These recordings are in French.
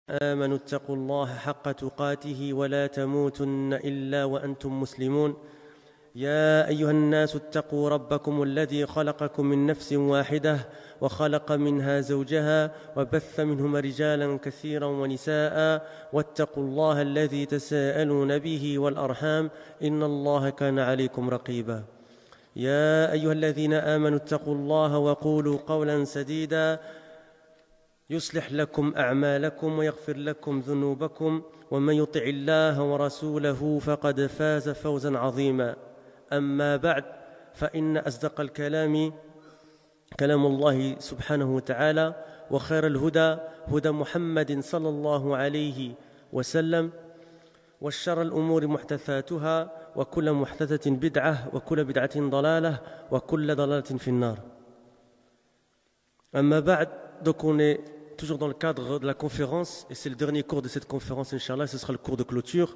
آمنوا اتقوا الله حق تقاته ولا تموتن إلا وأنتم مسلمون يا أيها الناس اتقوا ربكم الذي خلقكم من نفس واحدة وخلق منها زوجها وبث منهما رجالا كثيرا ونساء واتقوا الله الذي تساءلون به والأرحام إن الله كان عليكم رقيبا يا أيها الذين آمنوا اتقوا الله وقولوا قولا سديدا يصلح لكم أعمالكم ويغفر لكم ذنوبكم ومن يطع الله ورسوله فقد فاز فوزا عظيما أما بعد فإن أصدق الكلام كلام الله سبحانه وتعالى وخير الهدى هدى محمد صلى الله عليه وسلم والشر الأمور محدثاتها وكل محدثة بدعة وكل بدعة ضلالة وكل ضلالة في النار. أما بعد, donc on est toujours dans le cadre de la conférence et c'est le dernier cours de cette conférence, Inch'Allah, ce sera le cours de clôture.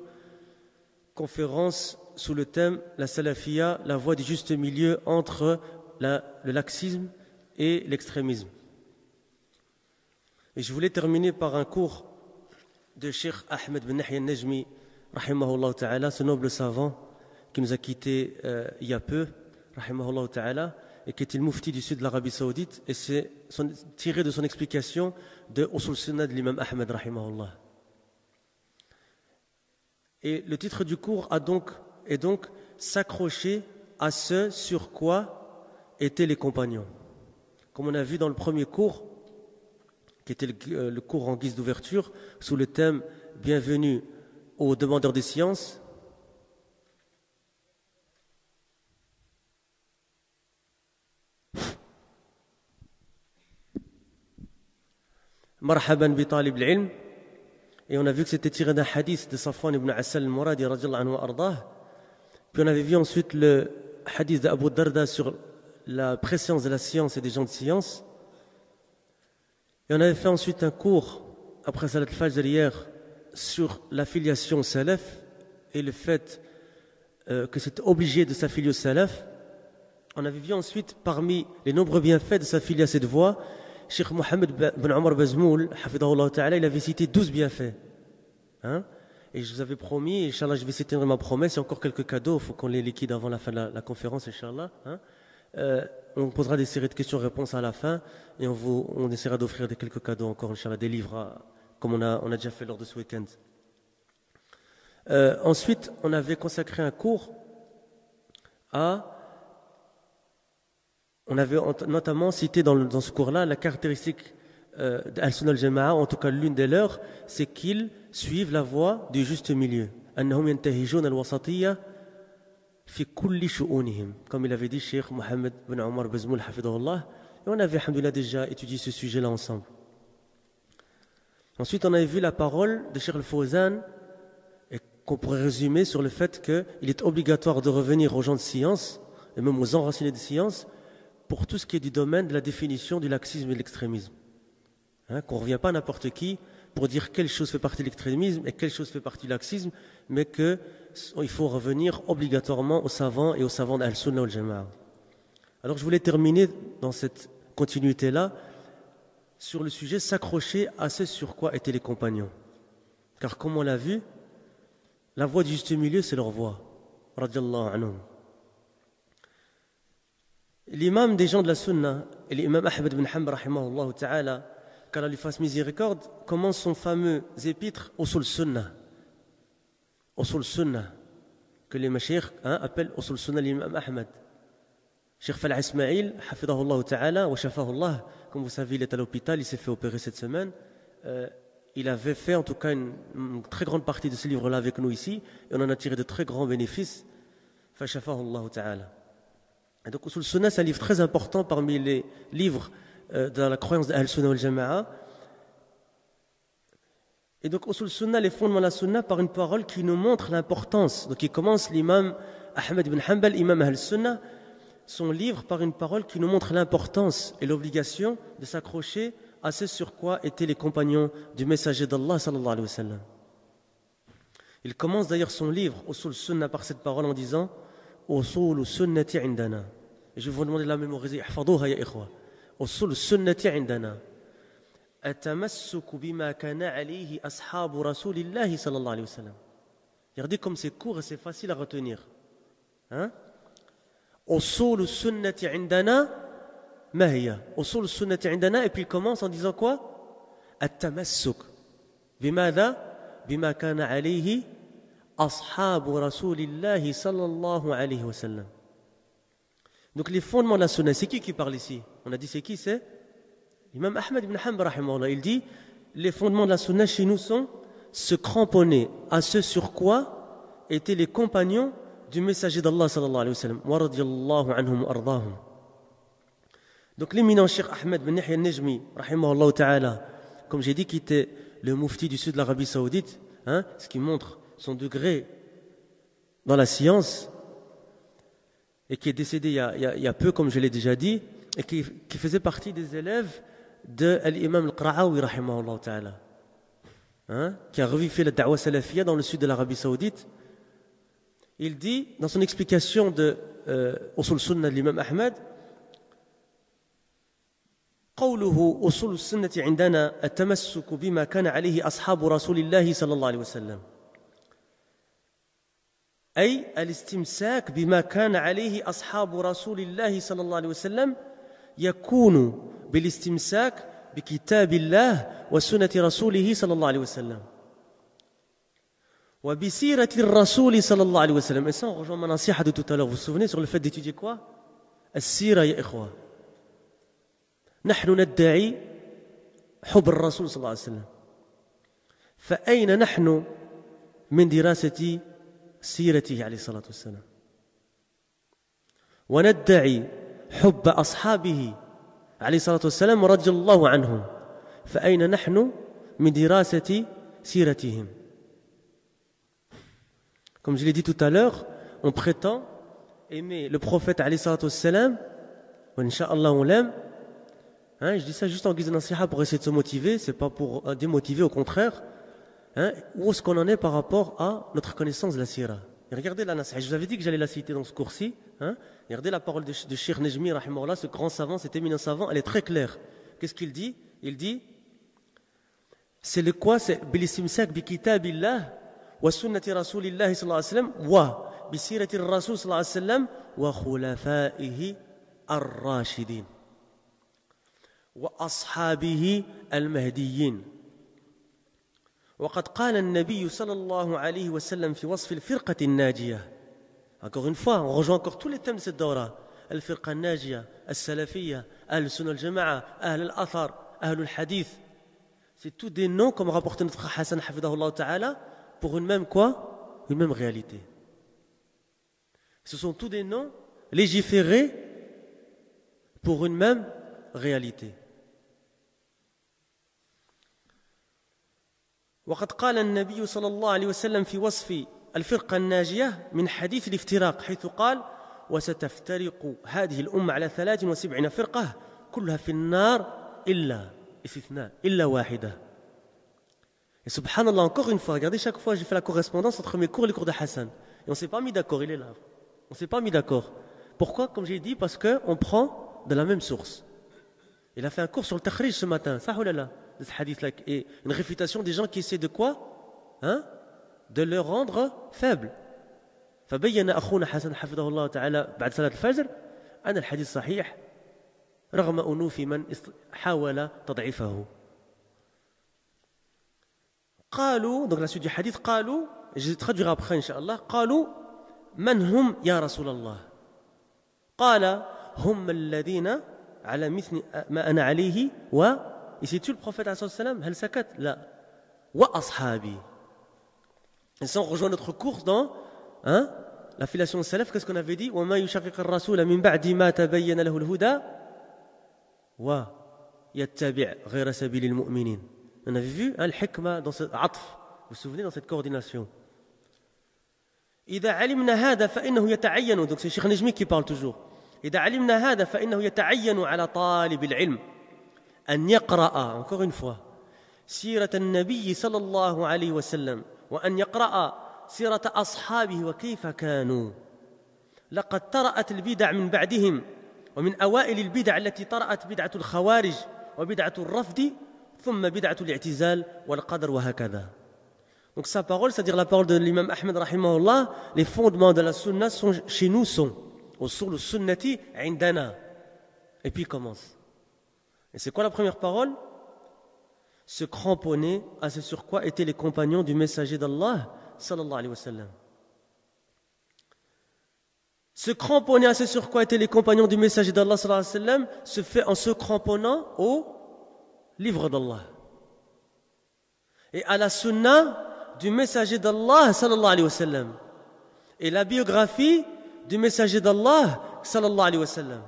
Conférence sous le thème la salafia, la voie du juste milieu entre le laxisme et l'extrémisme. Et je voulais terminer par un cours de Cheikh Ahmed Ben Yahya Najmi, rahimahullah ta'ala, ce noble savant qui nous a quittés il y a peu, rahimahullah ta'ala, et qui était le mufti du sud de l'Arabie Saoudite, et c'est tiré de son explication de Usul Sunnah de l'imam Ahmed, rahimahullah. Et le titre du cours est donc s'accrocher à ce sur quoi étaient les compagnons. Comme on a vu dans le premier cours, qui était le cours en guise d'ouverture, sous le thème « Bienvenue aux demandeurs des sciences », Marhaban bi talib al-ilm, et on a vu que c'était tiré d'un hadith de Safwan ibn Asal al-Muradi radiyallahu anhu ardah. Puis on avait vu ensuite le hadith d'Abu Darda sur la préscience de la science et des gens de science. Et on avait fait ensuite un cours après Salat al-Fajr hier sur l'affiliation au salaf et le fait que c'est obligé de s'affilier au salaf. On avait vu ensuite parmi les nombreux bienfaits de s'affilier à cette voie, Cheikh Mohamed Ben Omar Bazmoul, hafidahullah ta'ala, il avait cité 12 bienfaits. Hein? Et je vous avais promis, Inch'Allah, je vais citer ma promesse, il y a encore quelques cadeaux, il faut qu'on les liquide avant la fin de la conférence, Inch'Allah. Hein? On posera des séries de questions-réponses à la fin, et on essaiera d'offrir quelques cadeaux encore, Inch'Allah, des livres, comme on a déjà fait lors de ce week-end. Ensuite, on avait consacré un cours on avait notamment cité dans ce cours-là la caractéristique d'Al-Sunnah al-Jama'a, en tout cas l'une des leurs, c'est qu'ils suivent la voie du juste milieu. Annahum yantahijun al-wasatiyya fi kulli shu'unihim, comme il avait dit Cheikh Mohamed Ben Omar Bazmoul hafidahullah, et on avait alhamdoulilah déjà étudié ce sujet-là ensemble. Ensuite, on avait vu la parole de Cheikh Al-Fawzan, et qu'on pourrait résumer sur le fait qu'il est obligatoire de revenir aux gens de science, et même aux enracinés de science, pour tout ce qui est du domaine de la définition du laxisme et de l'extrémisme. Hein, qu'on ne revient pas à n'importe qui pour dire quelle chose fait partie de l'extrémisme et quelle chose fait partie du laxisme, mais qu'il faut revenir obligatoirement aux savants et aux savants d'Al-Sunnah wal-Jama'a. Alors je voulais terminer dans cette continuité-là sur le sujet s'accrocher à ce sur quoi étaient les compagnons. Car comme on l'a vu, la voie du juste milieu, c'est leur voie. Radiyallahu anhum. L'imam des gens de la Sunna, et l'imam Ahmed bin Hanbal, rahimahullah ta'ala, qu'Allah lui fasse miséricorde, commence son fameux épître Usul Sunnah. Usul Sunnah, que les mashayikh appellent Usul Sunnah l'imam Ahmed. Cheikh Falah Ismail, hafidahullah ta'ala, wa shafahullah, comme vous savez, il est à l'hôpital, il s'est fait opérer cette semaine. Il avait fait en tout cas une très grande partie de ce livre-là avec nous ici, et on en a tiré de très grands bénéfices. Fa shafahullah ta'ala. Et donc, Usul Sunnah, c'est un livre très important parmi les livres dans la croyance d'Al-Sunnah wal-Jama'a. Et donc, Usul Sunnah, les fondements de la Sunnah, par une parole qui nous montre l'importance. Donc, il commence l'imam Ahmed bin Hanbal, imam Al-Sunnah, son livre par une parole qui nous montre l'importance et l'obligation de s'accrocher à ce sur quoi étaient les compagnons du messager d'Allah, sallallahu alayhi wa sallam. Il commence d'ailleurs son livre, Usul Sunnah, par cette parole en disant Usul Sunnati indana. Et je vais vous demander de la mémoriser. Ihfadouha ya ikhwa. Usul Sunnati indana. التمسك بما كان عليه أصحاب رسول الله صلى الله عليه وسلم. Regardez comme c'est court et c'est facile à retenir. Hein? أصول السنة عندنا ما هي؟ أصول السنة عندنا, et puis il commence en disant quoi? التمسك بماذا؟ بما كان عليه أصحاب رسول الله صلى الله عليه وسلم. Donc les fondements de la sunna, c'est qui parle ici? On a dit c'est qui? C'est Imam Ahmed ibn Hanbal rahimahullah. Il dit les fondements de la sunna chez nous sont se cramponner à ce sur quoi étaient les compagnons du messager d'Allah sallallahu alayhi wa sallam. Wa radiyallahu anhum wa ardahum. Donc l'éminent Cheikh Ahmed bin Yahya al-Najmi rahimahullah ta'ala, comme j'ai dit, qui était le mufti du sud de l'Arabie saoudite, hein, ce qui montre son degré dans la science, et qui est décédé il y a peu, comme je l'ai déjà dit, et qui faisait partie des élèves de l'imam al-Qara'awi rahimahullah ta'ala, hein, qui a revivé la da'wa salafiyya dans le sud de l'Arabie saoudite. Il dit, dans son explication de Usul Sunnah de l'imam Ahmed, قوله أصول السنة عندنا التمسك بما كان عليه أصحاب رسول الله صلى الله عليه وسلم أي الاستمساك بما كان عليه أصحاب رسول الله صلى الله عليه وسلم يكون بالاستمساك بكتاب الله وسنة رسوله صلى الله عليه وسلم وبسيرة الرسول صلى الله عليه وسلم. Et ça on rejoint ma nasiha de tout à l'heure. Vous vous souvenez sur le fait d'étudier quoi? السيرة يا إخوة. نحن ندعي حب الرسول صلى الله عليه وسلم، فأين نحن من دراسة سيرته عليه الصلاة والسلام؟ وندعي حب أصحابه عليه الصلاة والسلام رضي الله عنهم، فأين نحن من دراسة سيرتهم؟ Comme je l'ai dit tout à l'heure, on prétend aimer le prophète عليه الصلاة والسلام, وإنشاءالله on l'aime. Hein, je dis ça juste en guise de nasiha pour essayer de se motiver, c'est pas pour démotiver, au contraire. Hein, où est-ce qu'on en est par rapport à notre connaissance de la sira? Et regardez la nasiha, je vous avais dit que j'allais la citer dans ce cours-ci. Hein, et regardez la parole de Cheikh Najmi, rahimahullah, ce grand savant, cet éminent savant, elle est très claire. Qu'est-ce qu'il dit? Il dit, c'est le quoi? C'est bilistimsak bi kitabillah wa sunnati rasulillahi sallallahu alayhi wa sallam wa bi sirati rasul sallallahu alayhi wa sallam wa khulafaihi ar-rashidin وأصحابه المهديين. وقد قال النبي صلى الله عليه وسلم في وصف الفرقة الناجية. Encore une fois, on rejoint encore tous les thèmes de cette dawra. الفرقة الناجية, السلفية, أهل السنة الجماعة, أهل الأثر, أهل الحديث. C'est tous des noms, comme rapporté notre frère Hassan hafidahullah ta'ala, pour une même quoi? Une même réalité. Ce sont tous des noms légiférés pour une même réalité. وقد قال النبي صلى الله عليه وسلم في وصف الفرقة الناجية من حديث الافتراق حيث قال وستفترق هذه الأمة على 73 فرقة كلها في النار إلا استثناء إلا واحدة. Et subhanallah, encore une fois, regardez, chaque fois j'ai fait la correspondance entre mes cours et les cours de Hassan. Et on ne s'est pas mis d'accord, il est là. On ne s'est pas mis d'accord. Pourquoi? Comme j'ai dit, parce qu'on prend de la même source. Il a fait un cours sur le takhrij ce matin, ça ou là, de ce hadith-là, et une réfutation des gens qui essaient de quoi? Hein? De le rendre faible. فبين أخونا حسن حفظه الله تعالى بعد صلاة الفجر أن الحديث صحيح رغم أنوف من حاول تضعيفه. قالوا, donc la suite du hadith, قالوا, je traduirai après Inch'Allah, قالوا من هم يا رسول الله؟ قال هم الذين على مثل ما أنا عليه و il situe le prophète عليه الصلاة والسلام هل سكت؟ لا وأصحابي. Et ça on rejoint notre cours dans l'affiliation salaf. Qu'est-ce qu'on avait dit? وما يشقق الرسول من بعد ما تبين له الهدى ويتبع غير سبيل المؤمنين. On avait vu الحكمة dans ce عطف. Vous vous souvenez dans cette coordination. إذا علمنا هذا فإنه يتعين, donc c'est Cheikh Najmi qui parle toujours. إذا علمنا هذا فإنه يتعين على طالب العلم أن يقرأ, encore une fois, سيرة النبي صلى الله عليه وسلم وأن يقرأ سيرة أصحابه وكيف كانوا. لقد طرأت البدع من بعدهم, ومن أوائل البدع التي طرأت بدعة الخوارج وبدعة الرفض ثم بدعة الاعتزال والقدر وهكذا. Donc sa parole, c'est-à-dire la parole de l'imam Ahmed rahimahullah, les fondements de la sunna sont, chez nous sont usul sunnati indana. Et puis il commence. Et c'est quoi la première parole? Se cramponner à ce sur quoi étaient les compagnons du messager d'Allah sallallahu alayhi wa sallam. Se cramponner à ce sur quoi étaient les compagnons du messager d'Allah sallallahu alayhi wa sallam se fait en se cramponnant au livre d'Allah et à la sunna du messager d'Allah sallallahu alayhi wa sallam et la biographie du messager d'Allah sallallahu alayhi wa sallam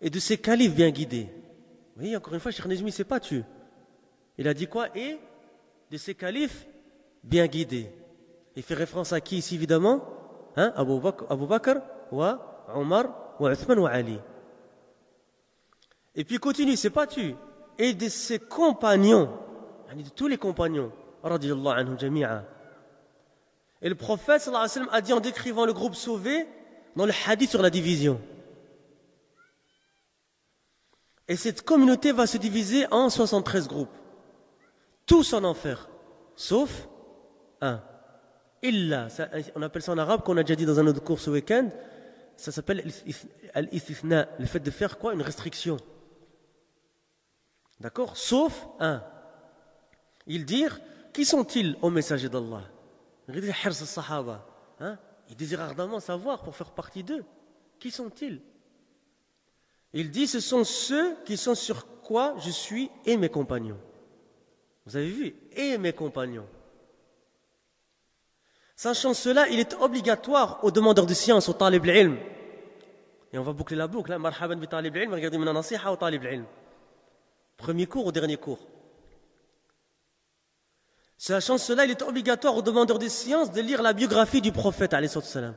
et de ses califes bien guidés. Oui, encore une fois, Cheikh Nejmi s'est pas tué. Il a dit quoi? Et de ses califes bien guidés. Il fait référence à qui ici évidemment? Abu Bakr, wa Omar, wa Uthman, wa Ali. Et puis il continue, c'est pas tu. Et de ses compagnons, de tous les compagnons, radiyallahu anhum jami'a. Et le prophète sallallahu alayhi wa sallam a dit en décrivant le groupe sauvé dans le hadith sur la division. Et cette communauté va se diviser en 73 groupes. Tous en enfer, sauf un. Illa, on appelle ça en arabe, qu'on a déjà dit dans un autre cours ce week-end, ça s'appelle al-istithna, le fait de faire quoi? Une restriction. D'accord? Sauf un. Ils dirent, qui sont-ils au messager d'Allah? Ils désirent ardemment savoir pour faire partie d'eux. Qui sont-ils? Il dit, ce sont ceux qui sont sur quoi je suis et mes compagnons. Vous avez vu? Et mes compagnons. Sachant cela, il est obligatoire aux demandeurs de science, aux talib al-ilm. Et on va boucler la boucle. Marhaban bi talib al-ilm, regardez maintenant nasiha au talib al-ilm. Premier cours ou dernier cours? Sachant cela, il est obligatoire aux demandeurs de science de lire la biographie du prophète, alayhi salam.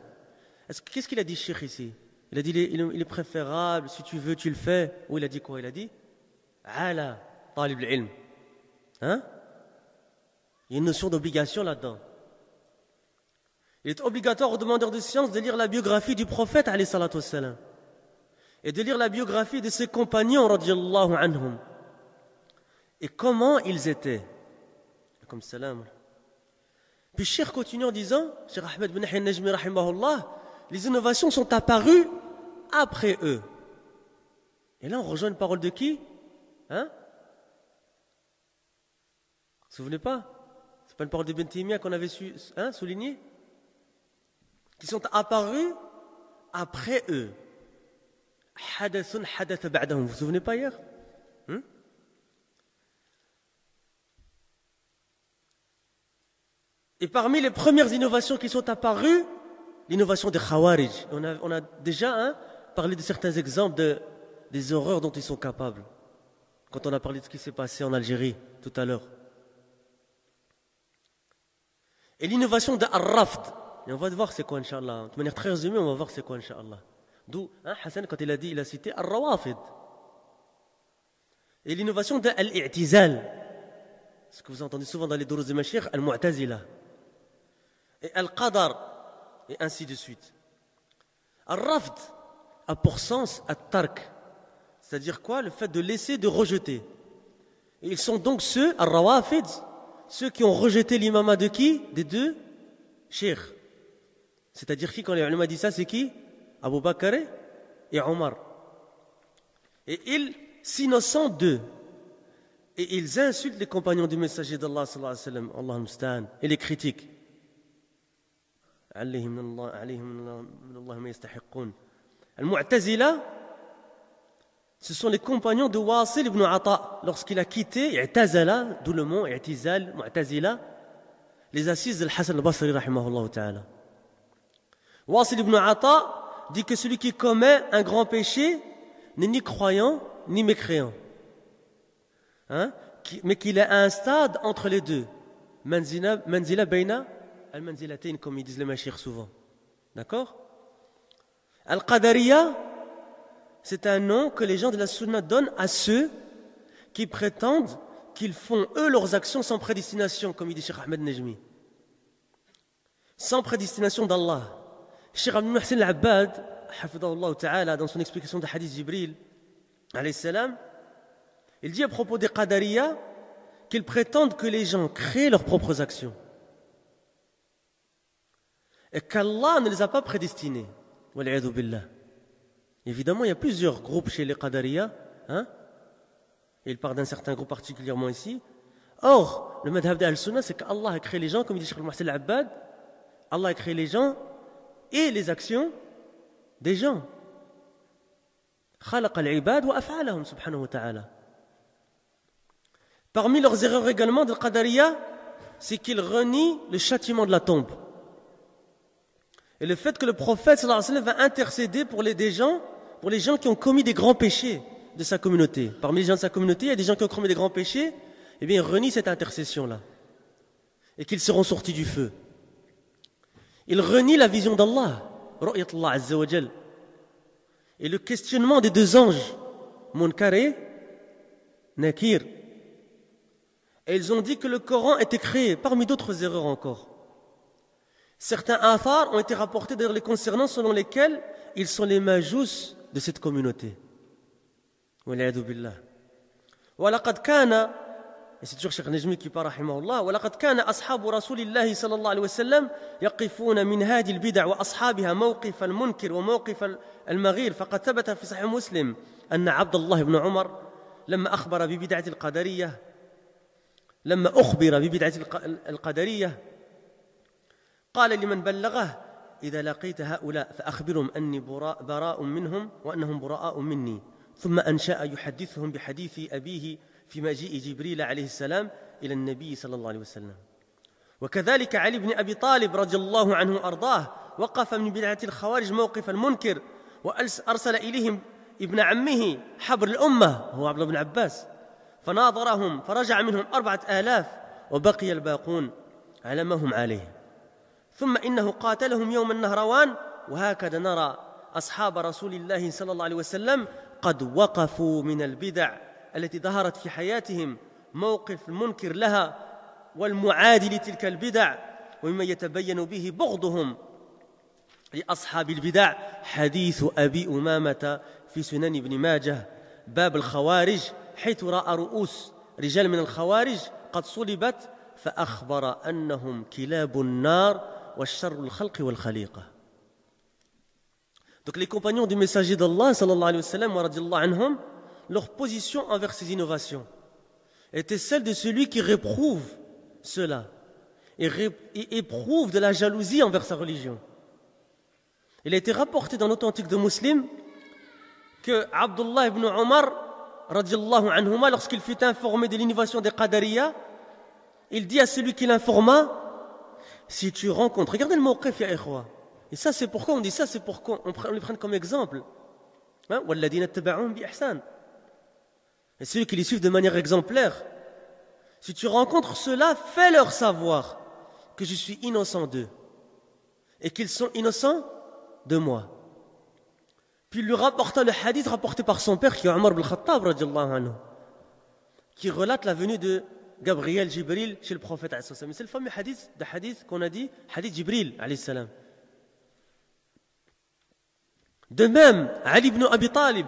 Qu'est-ce qu'il a dit, Cheikh, ici? Il a dit, il est préférable, si tu veux, tu le fais. Ou il a dit quoi? Il a dit, ala talib al-ilm. Il y a une notion d'obligation là-dedans. Il est obligatoire aux demandeurs de science de lire la biographie du prophète, alayhi salatu wassalam, et de lire la biographie de ses compagnons, radiyallahu anhum. Et comment ils étaient. Comme salam. Puis Cheikh continue en disant, Cheikh Ahmed bin Yahya Najmi rahimahullah, les innovations sont apparues après eux. Et là on rejoint une parole de qui? Vous ne vous souvenez pas? C'est pas une parole de Ibn Taymiyyah qu'on avait souligné? Qui sont apparus après eux. Hadathun hadatha ba'dahum. Vous vous souvenez pas hier? Et parmi les premières innovations qui sont apparues, l'innovation des Khawarij. On a déjà parlé de certains exemples des horreurs dont ils sont capables. Quand on a parlé de ce qui s'est passé en Algérie tout à l'heure. Et l'innovation de Ar-Rafd. Et on va voir c'est quoi, Inch'Allah. De manière très résumée, on va voir c'est quoi, Inch'Allah. D'où, Hassan, quand il a dit, il a cité Ar-Rawafid. Et l'innovation de Al-I'tizal. Ce que vous entendez souvent dans les Duruz de Mashir, Al-Mu'tazila. Et Al-Qadar. Et ainsi de suite. Ar-Rafd a pour sens At-Tark. C'est-à-dire quoi? Le fait de laisser, de rejeter. Et ils sont donc ceux, Ar-Rawafid, ceux qui ont rejeté l'imama de qui? Des deux Cheikh. C'est-à-dire qui, quand les ulama disent ça, c'est qui? Abu Bakr et Omar. Et ils s'innocentent d'eux. Et ils insultent les compagnons du messager d'Allah sallallahu alayhi wa sallam, Allah al-Musta'an, et les critiquent. Al-Mu'tazila, ce sont les compagnons de Wasil ibn Ata. Lorsqu'il a quitté I'tazala, d'où le mot I'tizal, Mu'tazila, les assises de Hassan al-Basri rahimahullah ta'ala. Wasil ibn Ata dit que celui qui commet un grand péché n'est ni croyant ni mécréant. Mais qu'il est à un stade entre les deux. Manzila bayna al-manzilatayn, comme ils disent les mashir souvent. D'accord? Al-Qadariya, c'est un nom que les gens de la Sunna donnent à ceux qui prétendent qu'ils font eux leurs actions sans prédestination, comme il dit Cheikh Ahmed Nejmi. Sans prédestination d'Allah. Cheikh Abdul Muhsin al-Abbad, hafidahullah ta'ala, dans son explication de hadith Jibril, alayhi salam, Il dit à propos des Qadariya qu'ils prétendent que les gens créent leurs propres actions et qu'Allah ne les a pas prédestinés. Wal'iyadhu billah. Évidemment, il y a plusieurs groupes chez les Qadariya, hein? Il parle d'un certain groupe particulièrement ici. Or, le madhab d'Al-Sunnah, c'est qu'Allah a créé les gens, comme il dit Cheikh Al-Muhsin Al-Abbad, Allah a créé les gens et les actions des gens. خلق العباد وأفعالهم سبحانه وتعالى. Parmi leurs erreurs également de Qadariya, c'est qu'ils renient le châtiment de la tombe. Et le fait que le prophète sallallahu alayhi wa sallam va intercéder pour les gens qui ont commis des grands péchés de sa communauté. Parmi les gens de sa communauté, il y a des gens qui ont commis des grands péchés, eh bien, ils renient cette intercession-là. Et qu'ils seront sortis du feu. Ils renient la vision d'Allah, Ru'yatullah Azza wa Jal. Et le questionnement des deux anges, Munkar et Nakir. Et ils ont dit que le Coran était créé, parmi d'autres erreurs encore. Certains athars ont été rapportés d'ailleurs les concernant, selon lesquels ils sont les majous de cette communauté. Wal'iyadhu billah. وَلَقَدْ كَانَ, et c'est toujours Cheikh Najmi qui parle, rahimahullah, وَلَقَدْ كَانَ أَصْحَابُ رَسُولِ اللَّهِ صلى الله عليه وسلم يقفون من هذه البدع وأصحابها موقف المنكر وموقف المغير فقد ثبت في صحيح مسلم أن عبد الله بن عمر لما أخبر ببدعة القدرية قال لمن بلغه إذا لقيت هؤلاء فأخبرهم أني براء منهم وأنهم براء مني ثم أنشأ يحدثهم بحديث أبيه في مجيء جبريل عليه السلام إلى النبي صلى الله عليه وسلم. وكذلك علي بن أبي طالب رضي الله عنه وأرضاه وقف من بدعة الخوارج موقف المنكر وأرسل إليهم ابن عمه حبر الأمة هو عبد الله بن عباس فناظرهم فرجع منهم 4000 وبقي الباقون على ما هم عليه ثم إنه قاتلهم يوم النهروان وهكذا نرى أصحاب رسول الله صلى الله عليه وسلم قد وقفوا من البدع التي ظهرت في حياتهم موقف المنكر لها والمعادي لتلك البدع ومما يتبين به بغضهم لأصحاب البدع حديث أبي أمامة في سنن ابن ماجه باب الخوارج حيث رأى رؤوس رجال من الخوارج قد صلبت فأخبر أنهم كلاب النار والشر الخلق والخليقة. Donc les compagnons du messager d'Allah sallallahu alayhi wa sallam wa radiyallahu anhum, leur position envers ces innovations était celle de celui qui réprouve cela et éprouve de la jalousie envers sa religion. Il a été rapporté dans l'authentique de Muslim que Abdullah ibn Omar radiyallahu anhuma, lorsqu'il fut informé de l'innovation des Qadariya, il dit à celui qui l'informa, si tu rencontres, regardez le mawqif ya ikhwa. Et ça c'est pourquoi on dit ça, c'est pourquoi on les prend comme exemple. وَالَّذِينَ اتَّبَعُوهُمْ بِإِحْسَانٍ. Et ceux qui les suivent de manière exemplaire. Si tu rencontres ceux-là, fais-leur savoir que je suis innocent d'eux et qu'ils sont innocents de moi. Puis il lui rapporta le hadith rapporté par son père qui est Omar ibn Khattab radiyallahu anhu, qui relate la venue de Gabriel Jibril chez le prophète alayhi salam. C'est le fameux hadith qu'on a dit, hadith Jibril alayhi salam. De même, Ali ibn Abi Talib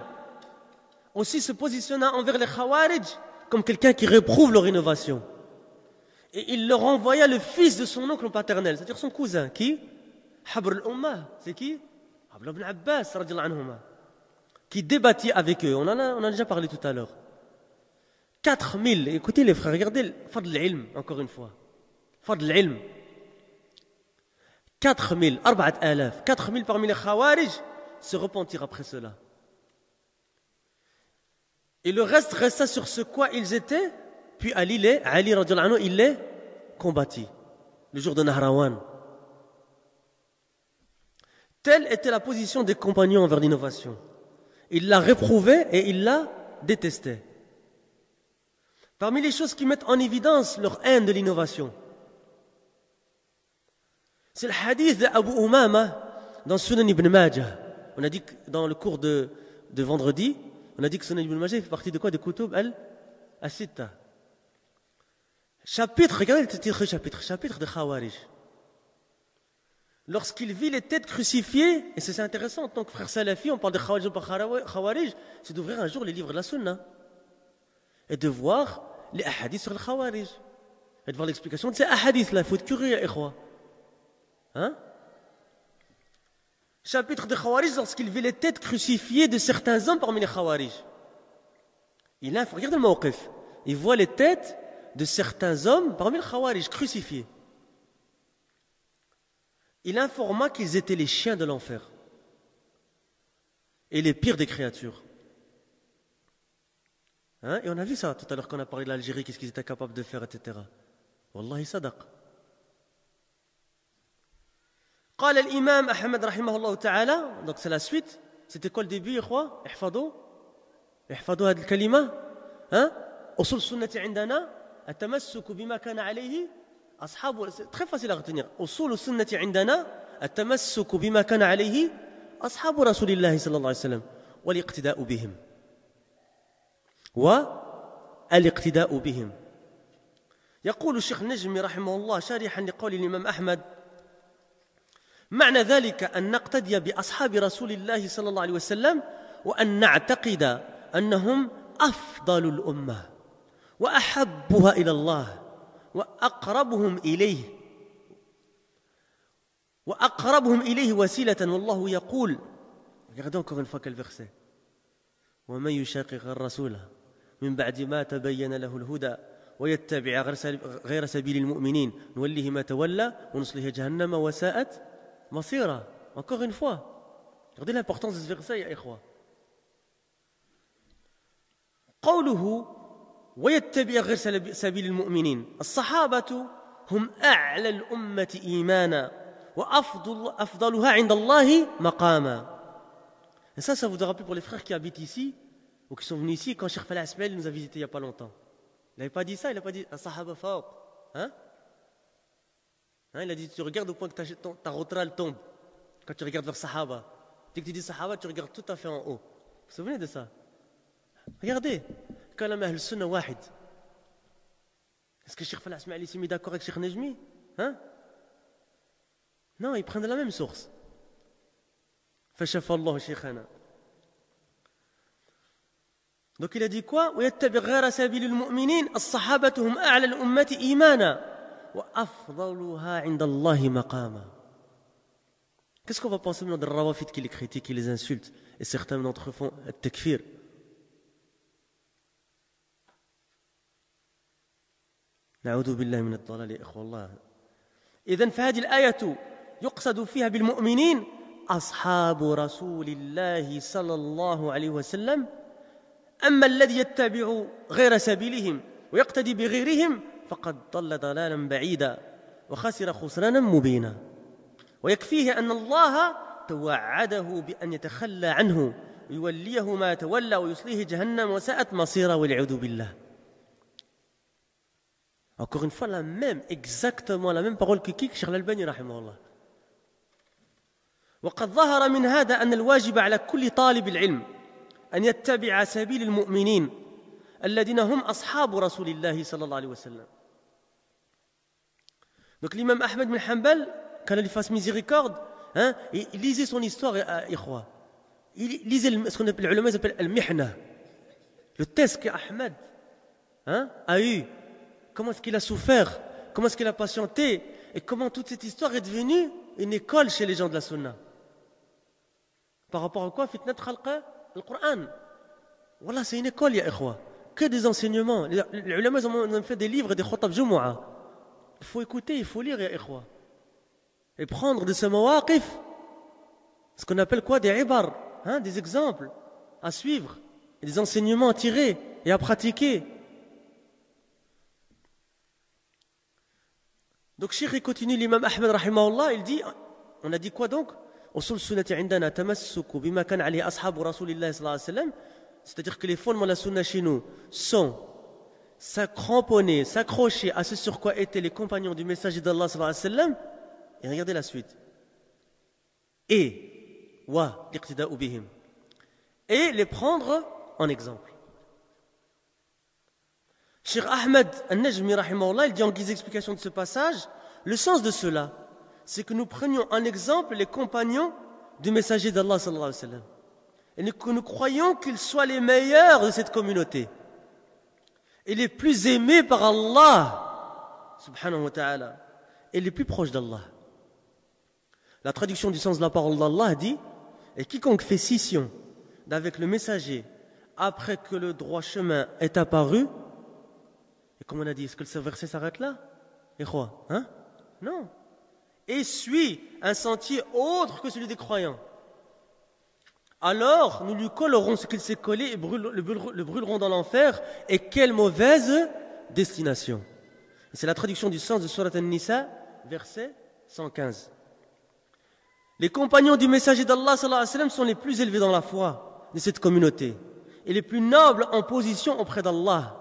aussi se positionna envers les Khawarij comme quelqu'un qui réprouve leur innovation. Et il leur envoya le fils de son oncle paternel, c'est-à-dire son cousin, qui Habr al-Ummah, c'est qui Abdullah ibn Abbas, radiyallahu anhuma, qui débattit avec eux. On en a déjà parlé tout à l'heure. 4000, écoutez les frères, regardez, Fadl al-Ilm, encore une fois. Fadl al-Ilm. 4000, 4000 parmi les Khawarij se repentirent après cela. Et le reste resta sur ce quoi ils étaient, puis Ali radiyallahu anhu, il les combattit, le jour de Nahrawan. Telle était la position des compagnons envers l'innovation. Ils la réprouvaient et ils la détestaient. Parmi les choses qui mettent en évidence leur haine de l'innovation, c'est le hadith d'Abu Umama dans Sunan ibn Majah. On a dit que dans le cours de vendredi, on a dit que Sunan ibn Majah fait partie de quoi? De Kutub al-Sitta. Chapitre, regardez le titre chapitre de Khawarij. Lorsqu'il vit les têtes crucifiées, et c'est intéressant, en tant que frère salafi, on parle de Khawarij ou pas Khawarij, c'est d'ouvrir un jour les livres de la Sunna. et de voir les hadiths sur le Khawarij. Et de voir l'explication de ces hadiths-là. Il faut être curieux, ikhwa. Hein? Chapitre de Khawarij, lorsqu'il vit les têtes crucifiées de certains hommes parmi les Khawarij. Regardez le mawqif. Il voit les têtes de certains hommes parmi les Khawarij crucifiés. Il informa qu'ils étaient les chiens de l'enfer et les pires des créatures. Hein? Et on a vu ça tout à l'heure quand on a parlé de l'Algérie, qu'est-ce qu'ils étaient capables de faire, etc. Wallahi sadaq. قال الإمام أحمد رحمه الله تعالى, donc c'est la suite. C'était quoi le début, إخوة? احفظوا هذه الكلمة. hein? أصول السنة عندنا التمسك بما كان عليه أصحاب. très facile à retenir. أصول السنة عندنا التمسك بما كان عليه أصحاب رسول الله صلى الله عليه وسلم والاقتداء بهم. والاقتداء بهم. يقول الشيخ النجمي رحمه الله شارحا لقول الإمام أحمد: معنى ذلك أن نقتدي بأصحاب رسول الله صلى الله عليه وسلم وأن نعتقد أنهم أفضل الأمة وأحبها إلى الله وأقربهم إليه وسيلة. والله يقول, regardez encore une fois quel verset: ومن يشاقق الرسول من بعد ما تبين له الهدى ويتبع غير سبيل المؤمنين نوله ما تولى ونصله جهنم وساءت مصيرا. Encore une fois, regardez l'importance de ce verset, ya ikhwa. قوله ويتبع غير سبيل المؤمنين. الصحابة هم أعلى الأمة إيمانا وأفضلها عند الله مقاما. Et ça vous doit rappeler pour les frères qui habitent ici ou qui sont venus ici quand Cheikh Falah Ismail nous a visités il n'y a pas longtemps. Il n'avait pas dit ça, il n'a pas dit Sahaba fawq. Hein? Il a dit tu regardes au point que ta rotral tombe quand tu regardes vers Sahaba. Dès que tu dis Sahaba, tu regardes tout à fait en haut. Vous vous souvenez de ça? Regardez, kalam ahl sunnah wahid. Est-ce que Cheikh Falah Ismail s'est mis d'accord avec Cheikh Nejmi? Hein? Non, ils prennent de la même source. فشفى الله شيخنا. Donc il a dit quoi? ويتبع غير سبيل المؤمنين الصحابة هم أعلى الأمة إيمانا وأفضلها عند الله مقاما. Qu'est-ce qu'on va penser maintenant des rawafid qui les critiquent, qui les insultent, et certains d'entre eux font le takfir? نعوذ بالله من الضلال يا إخوة الله. إذن فهذه الآية يقصد فيها بالمؤمنين أصحاب رسول الله صلى الله عليه وسلم. أما الذي يتبع غير سبيلهم ويقتدي بغيرهم فقد ضل ضلالا بعيدا وخسر خسرانا مبينا. ويكفيه أن الله توعده بأن يتخلى عنه ويوليه ما تولى ويصليه جهنم وساءت مصيرا والعياذ بالله. Encore une fois, exactement la même parole que Cheikh Al-Albani رحمه الله. وقد ظهر من هذا أن الواجب على كل طالب العلم أن يتبع سبيل المؤمنين الذين هم أصحاب رسول الله صلى الله عليه وسلم. Donc l'imam Ahmed bin Hanbal, quand il fasse miséricorde, il lisait son histoire, ikhwa. Il lisait ce qu'on appelle, les ulama appellent al-mihna, le test qu'Ahmed a eu, comment est-ce qu'il a souffert, comment est-ce qu'il a patienté, et comment toute cette histoire est devenue une école chez les gens de la sunna. Par rapport à quoi? Fitnat khalqa al-Qur'an. Voilà, c'est une école, ya ikhwa. Que des enseignements. Les ulama ont fait des livres, des khutab jumu'ah. Il faut écouter, il faut lire, ya ikhwa. Et prendre de ce mawaqif, ce qu'on appelle quoi? Des ibar, des exemples à suivre, et des enseignements à tirer et à pratiquer. Donc, Cheikh continue, l'imam Ahmed rahimahullah, il dit, on a dit quoi donc? أصول السنة عندنا تمسك بما كان عليه أصحاب رسول الله صلى الله عليه وسلم. C'est-à-dire que les fondements de la sunna chez nous sont s'accramponner, s'accrocher à ce sur quoi étaient les compagnons du messager d'Allah sallallahu alayhi wa sallam. Et regardez la suite. Et l'iqtida'u bihim. Et les prendre en exemple. Cheikh Ahmed al-Najmi rahimahullah, il dit en guise d'explication de ce passage, le sens de cela, c'est que nous prenions en exemple les compagnons du messager d'Allah sallallahu alayhi wa sallam. Et que nous croyons qu'ils soient les meilleurs de cette communauté. il est plus aimé par Allah, subhanahu wa ta'ala, et il est plus proche d'Allah. La traduction du sens de la parole d'Allah dit, et quiconque fait scission d'avec le messager après que le droit chemin est apparu, et comme on a dit, est-ce que ce verset s'arrête là? Et quoi? Hein? Non. Et suit un sentier autre que celui des croyants. Alors, nous lui collerons ce qu'il s'est collé et le brûlerons dans l'enfer. Et quelle mauvaise destination. Et c'est la traduction du sens de Surat An-Nisa, verset 115. Les compagnons du messager d'Allah sallallahu alayhi wa sallam sont les plus élevés dans la foi de cette communauté et les plus nobles en position auprès d'Allah.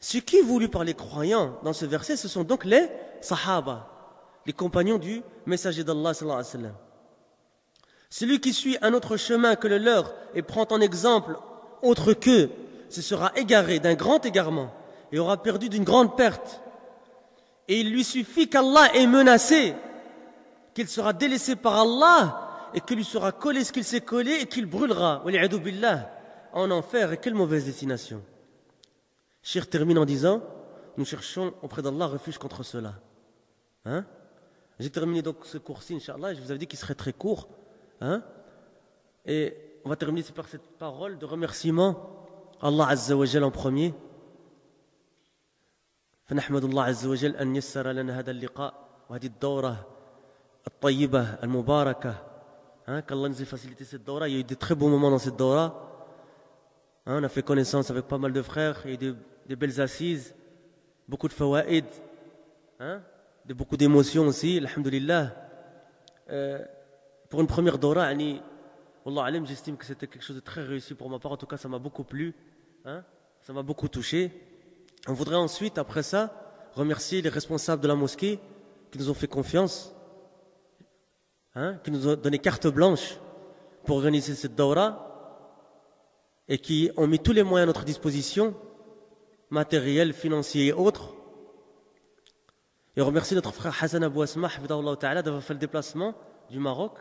Ce qui est voulu par les croyants dans ce verset, ce sont donc les sahaba, les compagnons du messager d'Allah sallallahu alayhi wa sallam. Celui qui suit un autre chemin que le leur et prend en exemple autre qu'eux, se sera égaré d'un grand égarement et aura perdu d'une grande perte. Et il lui suffit qu'Allah ait menacé qu'il sera délaissé par Allah et que lui sera collé ce qu'il s'est collé et qu'il brûlera, wali'adu billah, en enfer. Et quelle mauvaise destination. Cheikh termine en disant, nous cherchons auprès d'Allah refuge contre cela. Hein? J'ai terminé donc ce cours-ci, Inch'Allah, je vous avais dit qu'il serait très court. Hein? Et on va terminer par cette parole de remerciement à Allah Azza wa Jal en premier. فنحمد الله عز وجل أن يسر لنا هذا اللقاء وهذه الدورة الطيبة المباركة. Qu'Allah nous ait facilité cette dora. Il y a eu de très beaux moments dans cette dora. On a fait connaissance avec pas mal de frères. Il y a eu des belles assises, beaucoup de fawaïd, beaucoup d'émotions aussi, alhamdulillah. Pour une première dora, Wallah alim, j'estime que c'était quelque chose de très réussi pour ma part. En tout cas, ça m'a beaucoup plu. Ça m'a beaucoup touché. On voudrait ensuite, après ça, remercier les responsables de la mosquée qui nous ont fait confiance, qui nous ont donné carte blanche pour organiser cette dawra et qui ont mis tous les moyens à notre disposition, matériels, financiers et autres. Et remercier notre frère Hassan Abou Asma, d'avoir fait le déplacement du Maroc.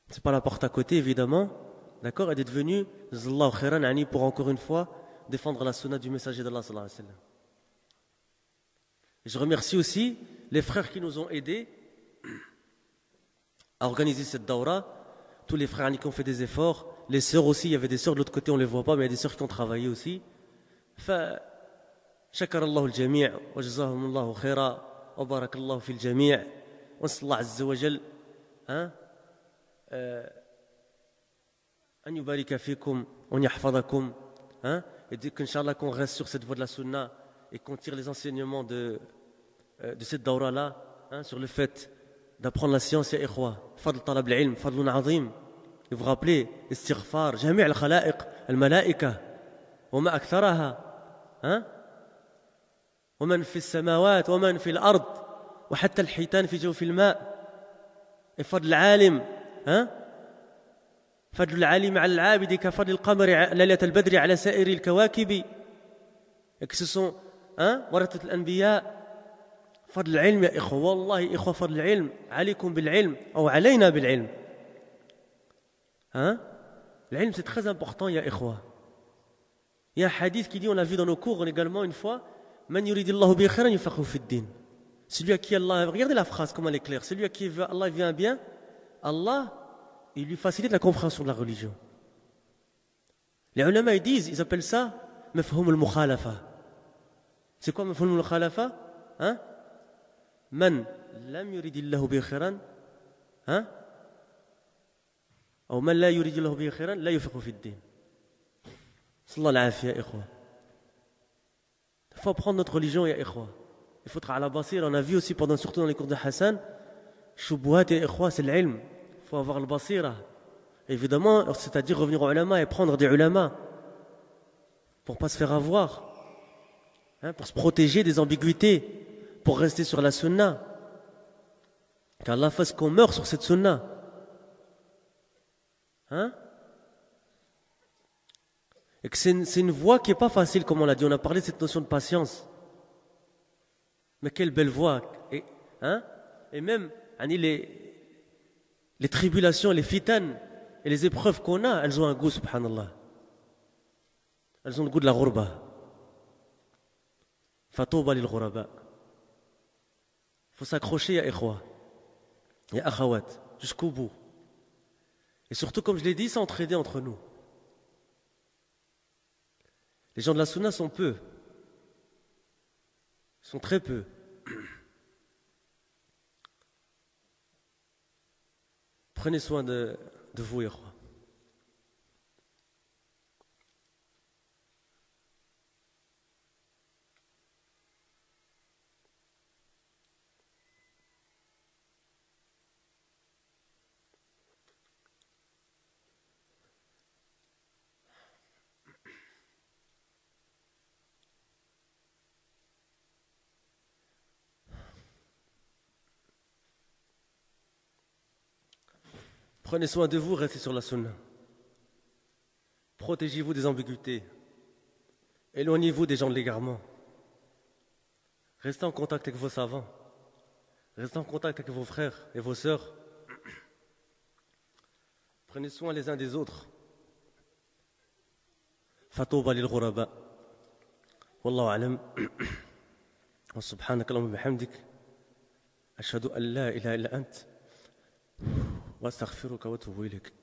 C'est pas la porte à côté, évidemment. D'accord? Et d'être venu, Zallahu khairan, pour encore une fois défendre la sunna du messager d'Allah sallallahu alayhi wa sallam. Et je remercie aussi les frères qui nous ont aidés à organiser cette dawra, tous les frères qui ont fait des efforts, les sœurs aussi, il y avait des sœurs de l'autre côté, on ne les voit pas, mais il y a des sœurs qui ont travaillé aussi. شكر الله الجميع وجزاهم الله خيرا وبارك الله في الجميع ونسأل الله عز وجل أن يبارك فيكم وأن يحفظكم. Et dit qu'Inch'Allah qu'on reste sur cette voie de la sunna et qu'on tire les enseignements de cette dawra-là, sur le fait d'apprendre la science ya ikhwa. Fadl talab al-ilm, fadlun azim. Et vous rappelez, istighfar, jami' al-khalaiq, al-malaika, wa ma aktharaha, wa man fi as-samawat, wa man fi al-ard, wa hatta al-hitan fi jawfi al-ma'. Et fadl al-alim, فضل العالم على العابد كفضل القمر ليلة البدر على سائر الكواكب. Et que ce sont ورثة الأنبياء. فضل العلم يا إخوة، والله إخوة فضل العلم عليكم بالعلم أو علينا بالعلم. العلم c'est très important يا إخوة. Il y a un hadith qui dit, on l'a vu dans nos cours également une fois, من يريد الله به خيرا يفقهه في الدين. Celui à qui Allah, regardez la phrase comment elle est claire, celui à qui Allah vient bien, Allah il lui facilite la compréhension de la religion. Les ulama ils disent, ils appellent ça mafhoum al-mukhalafa. C'est quoi mafhoum al-mukhalafa? Man lam yuridillahu bihi khairan, ou man la yuridillahu bihi khairan la yufiqhu fi ad-din. Sallallahu al-afiya ya ikhwa. Il faut apprendre notre religion ya ikhwa. Il faut être à la basir. On a vu aussi pendant, surtout dans les cours de Hassan, shubuhat ya ikhwa, c'est l'ilm. Il faut avoir le basira. Évidemment, c'est-à-dire revenir aux ulama et prendre des ulama pour ne pas se faire avoir, pour se protéger des ambiguïtés, pour rester sur la sunna. Qu'Allah fasse qu'on meure sur cette sunna. Et que c'est une voie qui n'est pas facile, comme on l'a dit. On a parlé de cette notion de patience. Mais quelle belle voie. Et même, les tribulations, les fitan et les épreuves qu'on a, elles ont un goût, subhanallah. elles ont le goût de la ghurba. Fatouba lil ghuraba. Il faut s'accrocher, ya ikhwa, ya akhawat, jusqu'au bout. Et surtout, comme je l'ai dit, s'entraider entre nous. Les gens de la sunna sont peu. Ils sont très peu. Prenez soin de vous, ya ikhwa. Prenez soin de vous, restez sur la sunna. Protégez-vous des ambiguïtés. Éloignez-vous des gens de l'égarement. Restez en contact avec vos savants. Restez en contact avec vos frères et vos sœurs. Prenez soin les uns des autres. Fatouba lil ghuraba. Wallahu alam. Wa subhanaka Allahumma bihamdik. Ashhadu an la ilaha illa ant. Wa astaghfiruka wa atubu ilayk.